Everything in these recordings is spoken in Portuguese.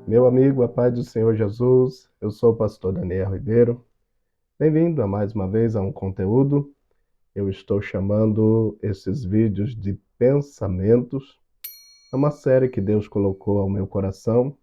Meu amigo, a paz do Senhor Jesus, eu sou o pastor Daniel Ribeiro. Bem-vindo a mais uma vez a um conteúdo. Eu estou chamando esses vídeos de pensamentos. É uma série que Deus colocou ao meu coração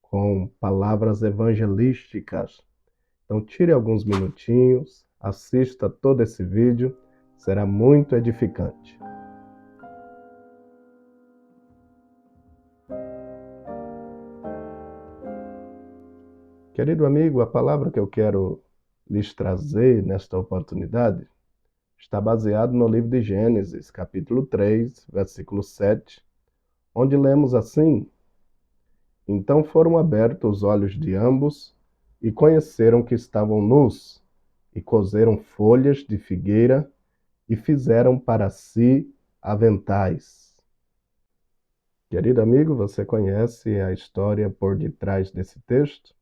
com palavras evangelísticas. Então tire alguns minutinhos, assista todo esse vídeo, será muito edificante. Querido amigo, a palavra que eu quero lhes trazer nesta oportunidade está baseado no livro de Gênesis, capítulo 3, versículo 7, onde lemos assim: Então foram abertos os olhos de ambos e conheceram que estavam nus, e coseram folhas de figueira e fizeram para si aventais. Querido amigo, você conhece a história por detrás desse texto?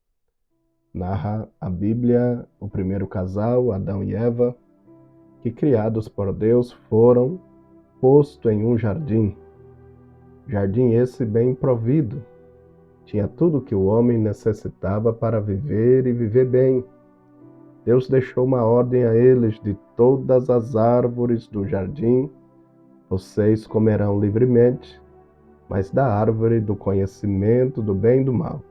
Narra a Bíblia o primeiro casal, Adão e Eva, que criados por Deus foram posto em um jardim. Jardim esse bem provido. Tinha tudo o que o homem necessitava para viver e viver bem. Deus deixou uma ordem a eles: de todas as árvores do jardim vocês comerão livremente, mas da árvore do conhecimento do bem e do mal,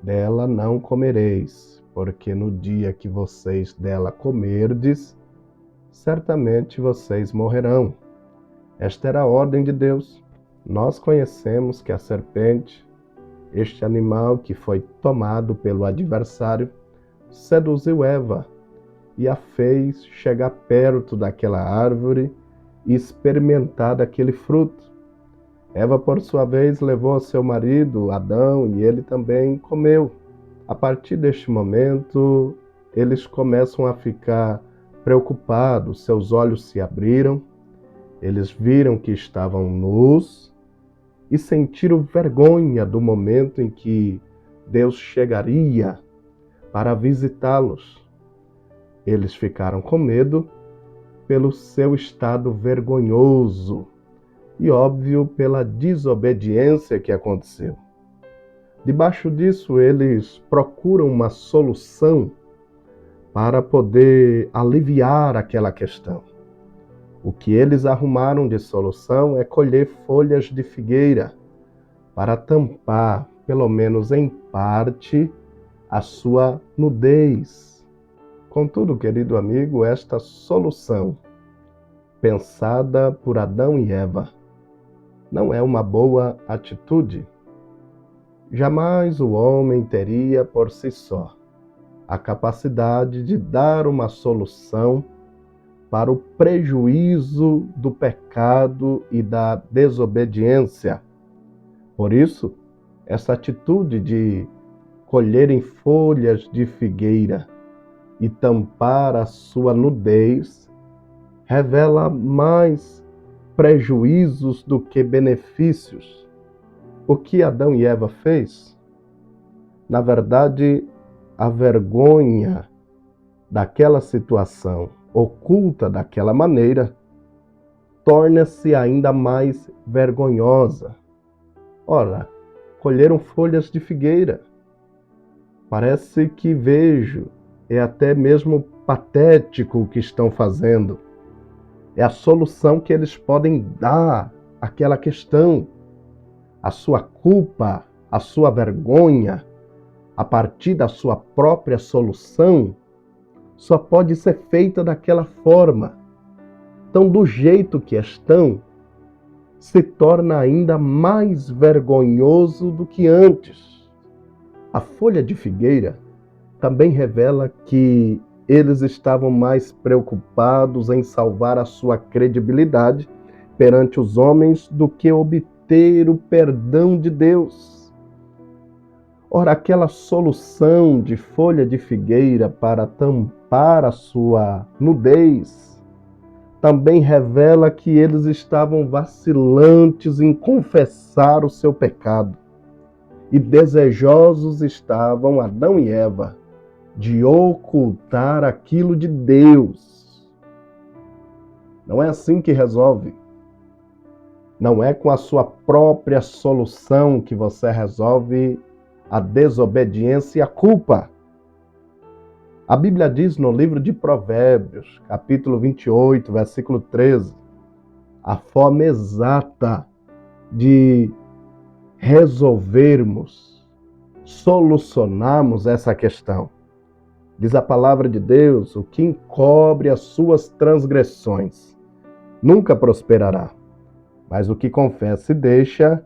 dela não comereis, porque no dia que vocês dela comerdes, certamente vocês morrerão. Esta era a ordem de Deus. Nós conhecemos que a serpente, este animal que foi tomado pelo adversário, seduziu Eva e a fez chegar perto daquela árvore e experimentar daquele fruto. Eva, por sua vez, levou seu marido, Adão, e ele também comeu. A partir deste momento, eles começam a ficar preocupados, seus olhos se abriram, eles viram que estavam nus e sentiram vergonha do momento em que Deus chegaria para visitá-los. Eles ficaram com medo pelo seu estado vergonhoso e, óbvio, pela desobediência que aconteceu. Debaixo disso, eles procuram uma solução para poder aliviar aquela questão. O que eles arrumaram de solução é colher folhas de figueira para tampar, pelo menos em parte, a sua nudez. Contudo, querido amigo, esta solução, pensada por Adão e Eva, não é uma boa atitude. Jamais o homem teria por si só a capacidade de dar uma solução para o prejuízo do pecado e da desobediência. Por isso, essa atitude de colherem folhas de figueira e tampar a sua nudez revela mais prejuízos do que benefícios. O que Adão e Eva fez? Na verdade, a vergonha daquela situação oculta daquela maneira torna-se ainda mais vergonhosa. Ora, colheram folhas de figueira. Parece que vejo, é até mesmo patético o que estão fazendo. É a solução que eles podem dar àquela questão. A sua culpa, a sua vergonha, a partir da sua própria solução, só pode ser feita daquela forma. Então, do jeito que estão, se torna ainda mais vergonhoso do que antes. A folha de figueira também revela que eles estavam mais preocupados em salvar a sua credibilidade perante os homens do que obter o perdão de Deus. Ora, aquela solução de folha de figueira para tampar a sua nudez também revela que eles estavam vacilantes em confessar o seu pecado e desejosos estavam Adão e Eva de ocultar aquilo de Deus. Não é assim que resolve. Não é com a sua própria solução que você resolve a desobediência e a culpa. A Bíblia diz no livro de Provérbios, capítulo 28, versículo 13, a forma exata de resolvermos, solucionarmos essa questão. Diz a palavra de Deus: o que encobre as suas transgressões nunca prosperará, mas o que confessa e deixa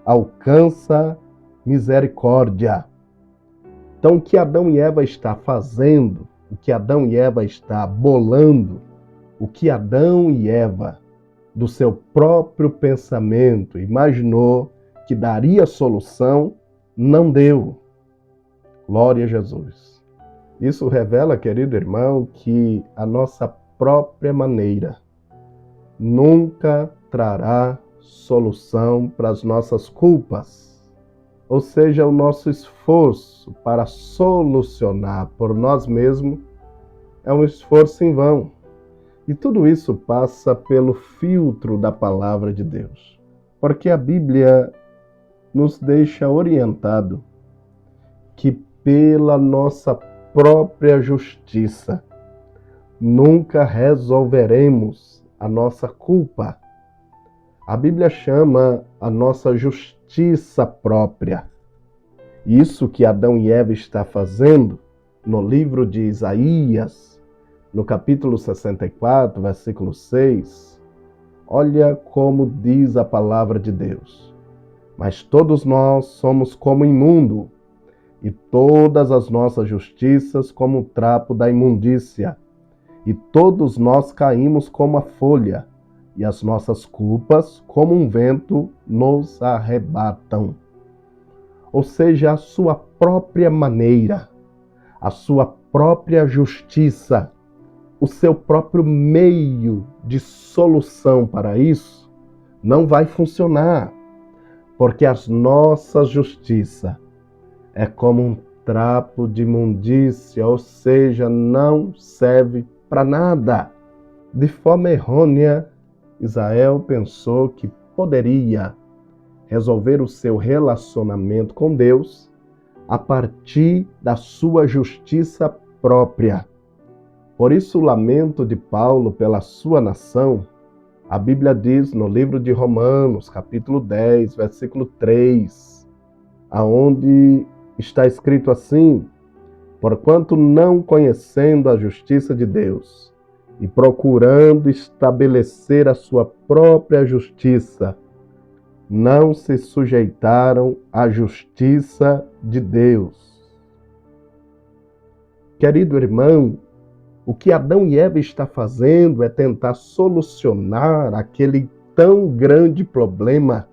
alcança misericórdia. Então, o que Adão e Eva está fazendo, o que Adão e Eva está bolando, o que Adão e Eva, do seu próprio pensamento, imaginou que daria solução, não deu. Glória a Jesus. Isso revela, querido irmão, que a nossa própria maneira nunca trará solução para as nossas culpas. Ou seja, o nosso esforço para solucionar por nós mesmos é um esforço em vão. E tudo isso passa pelo filtro da palavra de Deus. Porque a Bíblia nos deixa orientado que pela nossa própria justiça nunca resolveremos a nossa culpa. A Bíblia chama a nossa justiça própria. Isso que Adão e Eva está fazendo no livro de Isaías, no capítulo 64, versículo 6, olha como diz a palavra de Deus. Mas todos nós somos como imundo, e todas as nossas justiças como o trapo da imundícia, e todos nós caímos como a folha, e as nossas culpas, como um vento, nos arrebatam. Ou seja, a sua própria maneira, a sua própria justiça, o seu próprio meio de solução para isso, não vai funcionar. Porque a nossa justiça é como um trapo de imundícia, ou seja, não serve para nada. De forma errônea, Israel pensou que poderia resolver o seu relacionamento com Deus a partir da sua justiça própria. Por isso, o lamento de Paulo pela sua nação, a Bíblia diz no livro de Romanos, capítulo 10, versículo 3, aonde está escrito assim: porquanto não conhecendo a justiça de Deus, e procurando estabelecer a sua própria justiça, não se sujeitaram à justiça de Deus. Querido irmão, o que Adão e Eva estão fazendo é tentar solucionar aquele tão grande problema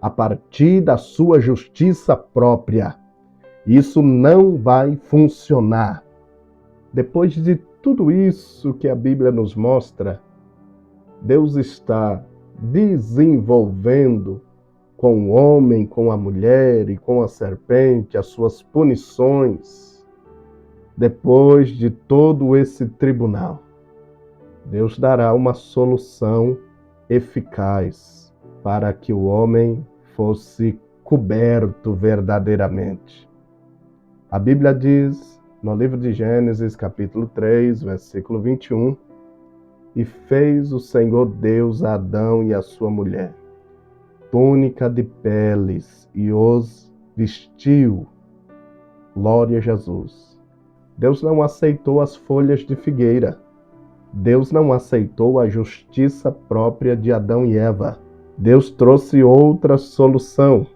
a partir da sua justiça própria. Isso não vai funcionar. Depois de tudo isso que a Bíblia nos mostra, Deus está desenvolvendo com o homem, com a mulher e com a serpente as suas punições. Depois de todo esse tribunal, Deus dará uma solução eficaz para que o homem fosse coberto verdadeiramente. A Bíblia diz, no livro de Gênesis, capítulo 3, versículo 21, e fez o Senhor Deus a Adão e a sua mulher túnica de peles e os vestiu. Glória a Jesus. Deus não aceitou as folhas de figueira. Deus não aceitou a justiça própria de Adão e Eva. Deus trouxe outra solução: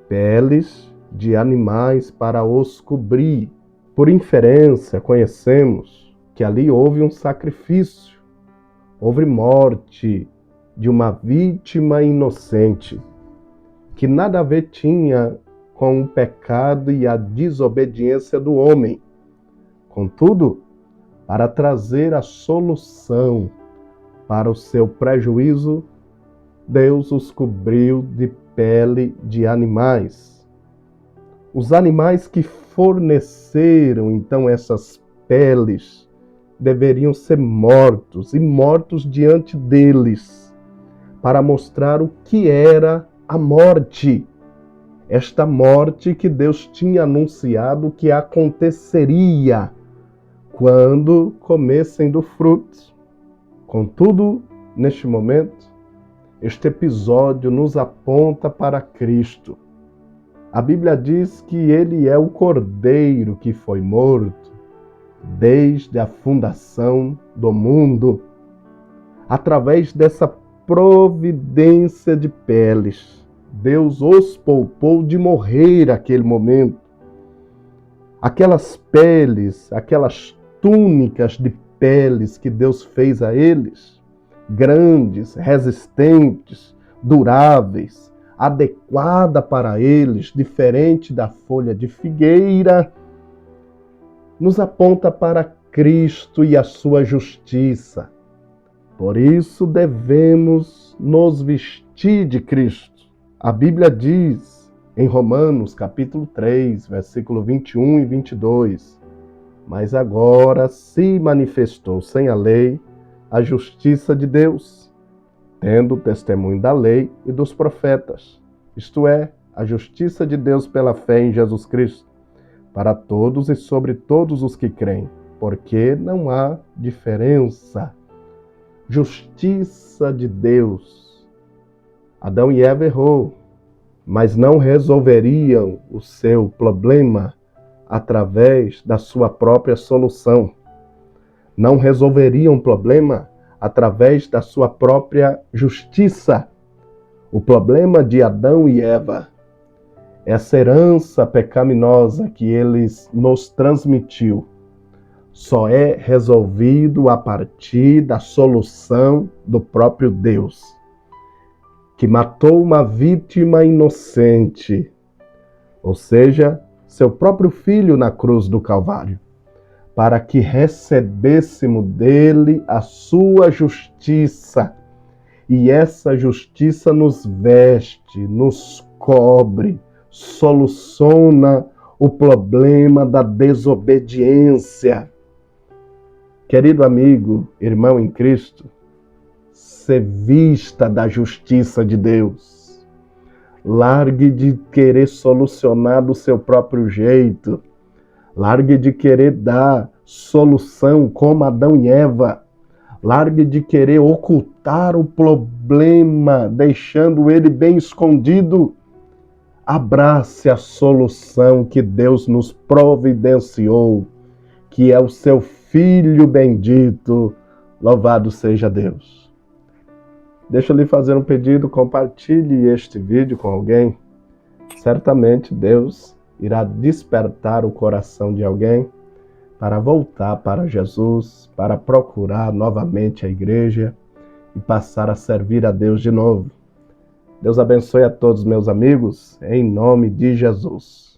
peles de animais para os cobrir. Por inferência, conhecemos que ali houve um sacrifício, houve morte de uma vítima inocente, que nada a ver tinha com o pecado e a desobediência do homem. Contudo, para trazer a solução para o seu prejuízo, Deus os cobriu de pele de animais. Os animais que forneceram, então, essas peles deveriam ser mortos, e mortos diante deles, para mostrar o que era a morte. esta morte que Deus tinha anunciado que aconteceria quando comessem do fruto. Contudo, neste momento, este episódio nos aponta para Cristo. A Bíblia diz que ele é o Cordeiro que foi morto desde a fundação do mundo. Através dessa providência de peles, Deus os poupou de morrer naquele momento. Aquelas peles, aquelas túnicas de peles que Deus fez a eles, grandes, resistentes, duráveis, adequada para eles, diferente da folha de figueira, nos aponta para Cristo e a sua justiça. Por isso devemos nos vestir de Cristo. A Bíblia diz em Romanos capítulo 3, versículo 21 e 22, mas agora se manifestou sem a lei a justiça de Deus, tendo o testemunho da lei e dos profetas, isto é, a justiça de Deus pela fé em Jesus Cristo, para todos e sobre todos os que creem, porque não há diferença. Justiça de Deus. Adão e Eva errou, mas não resolveriam o seu problema através da sua própria solução. Não resolveriam o problema através da sua própria justiça. O problema de Adão e Eva, essa herança pecaminosa que eles nos transmitiu, só é resolvido a partir da solução do próprio Deus, que matou uma vítima inocente, ou seja, seu próprio filho na cruz do Calvário, para que recebêssemos dele a sua justiça. E essa justiça nos veste, nos cobre, soluciona o problema da desobediência. Querido amigo, irmão em Cristo, se vista da justiça de Deus. Largue de querer solucionar do seu próprio jeito. Largue de querer dar solução como Adão e Eva. Largue de querer ocultar o problema, deixando ele bem escondido. Abrace a solução que Deus nos providenciou, que é o seu Filho bendito. Louvado seja Deus. Deixa eu lhe fazer um pedido, compartilhe este vídeo com alguém. Certamente Deus irá despertar o coração de alguém para voltar para Jesus, para procurar novamente a igreja e passar a servir a Deus de novo. Deus abençoe a todos meus amigos, em nome de Jesus.